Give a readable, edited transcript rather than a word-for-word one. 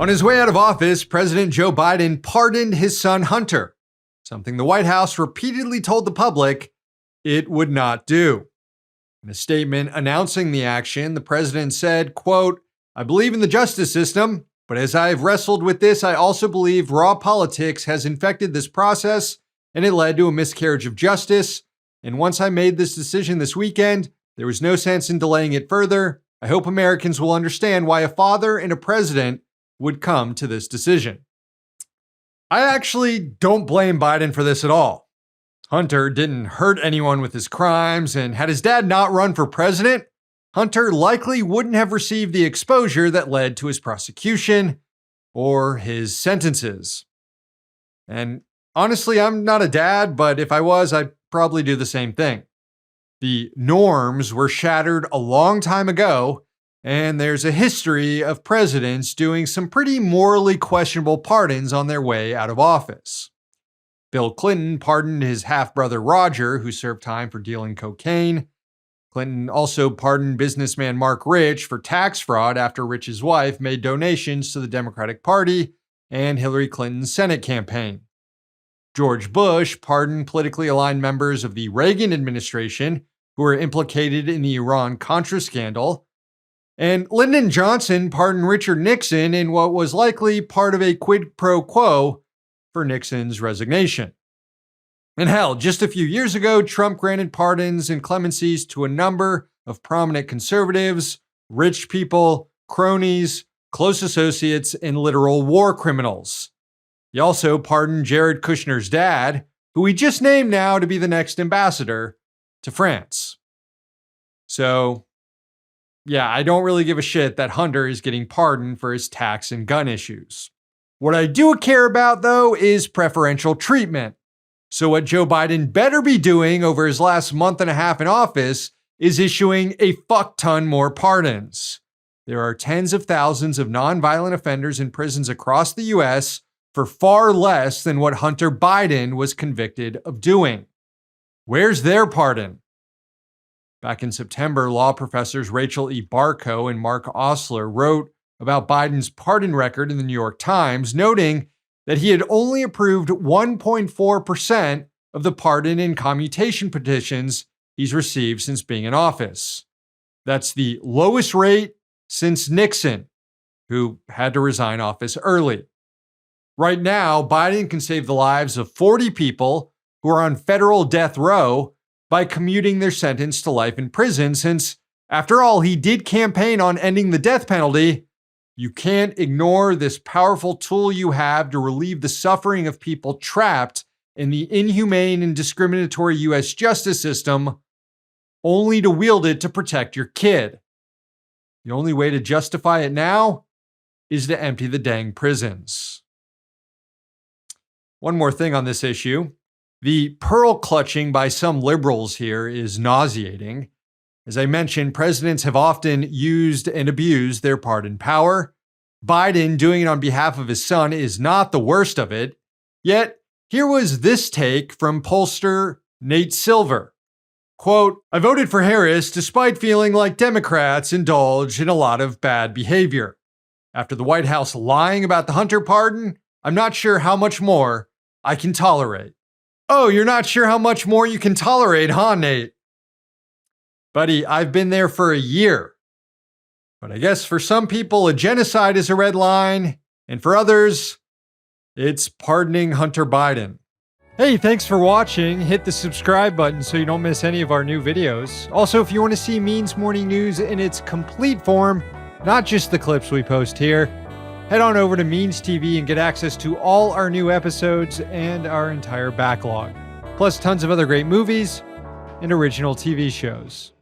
On his way out of office, President Joe Biden pardoned his son Hunter, something the White House repeatedly told the public it would not do. In a statement announcing the action, the president said, quote, "I believe in the justice system, but as I have wrestled with this, I also believe raw politics has infected this process and it led to a miscarriage of justice. And once I made this decision this weekend, there was no sense in delaying it further. I hope Americans will understand why a father and a president would come to this decision." I actually don't blame Biden for this at all. Hunter didn't hurt anyone with his crimes, and had his dad not run for president, Hunter likely wouldn't have received the exposure that led to his prosecution or his sentences. And honestly, I'm not a dad, but if I was, I'd probably do the same thing. The norms were shattered a long time ago, and there's a history of presidents doing some pretty morally questionable pardons on their way out of office. Bill Clinton pardoned his half-brother Roger, who served time for dealing cocaine. Clinton also pardoned businessman Mark Rich for tax fraud after Rich's wife made donations to the Democratic Party and Hillary Clinton's Senate campaign. George Bush pardoned politically aligned members of the Reagan administration who were implicated in the Iran-Contra scandal. And Lyndon Johnson pardoned Richard Nixon in what was likely part of a quid pro quo for Nixon's resignation. And hell, just a few years ago, Trump granted pardons and clemencies to a number of prominent conservatives, rich people, cronies, close associates, and literal war criminals. He also pardoned Jared Kushner's dad, who he just named now to be the next ambassador to France. So, yeah, I don't really give a shit that Hunter is getting pardoned for his tax and gun issues. What I do care about, though, is preferential treatment. So what Joe Biden better be doing over his last month and a half in office is issuing a fuck ton more pardons. There are tens of thousands of nonviolent offenders in prisons across the U.S. for far less than what Hunter Biden was convicted of doing. Where's their pardon? Back in September, law professors Rachel E. Barco and Mark Osler wrote about Biden's pardon record in the New York Times, noting that he had only approved 1.4% of the pardon and commutation petitions he's received since being in office. That's the lowest rate since Nixon, who had to resign office early. Right now, Biden can save the lives of 40 people who are on federal death row by commuting their sentence to life in prison, since, after all, he did campaign on ending the death penalty. You can't ignore this powerful tool you have to relieve the suffering of people trapped in the inhumane and discriminatory U.S. justice system, only to wield it to protect your kid. The only way to justify it now is to empty the dang prisons. One more thing on this issue. The pearl clutching by some liberals here is nauseating. As I mentioned, presidents have often used and abused their pardon power. Biden doing it on behalf of his son is not the worst of it. Yet, here was this take from pollster Nate Silver. Quote, "I voted for Harris despite feeling like Democrats indulge in a lot of bad behavior. After the White House lying about the Hunter pardon, I'm not sure how much more I can tolerate." Oh, you're not sure how much more you can tolerate, huh, Nate? Buddy, I've been there for a year. But I guess for some people, a genocide is a red line, and for others, it's pardoning Hunter Biden. Hey, thanks for watching. Hit the subscribe button so you don't miss any of our new videos. Also, if you want to see Means Morning News in its complete form, not just the clips we post here, head on over to Means TV and get access to all our new episodes and our entire backlog, plus tons of other great movies and original TV shows.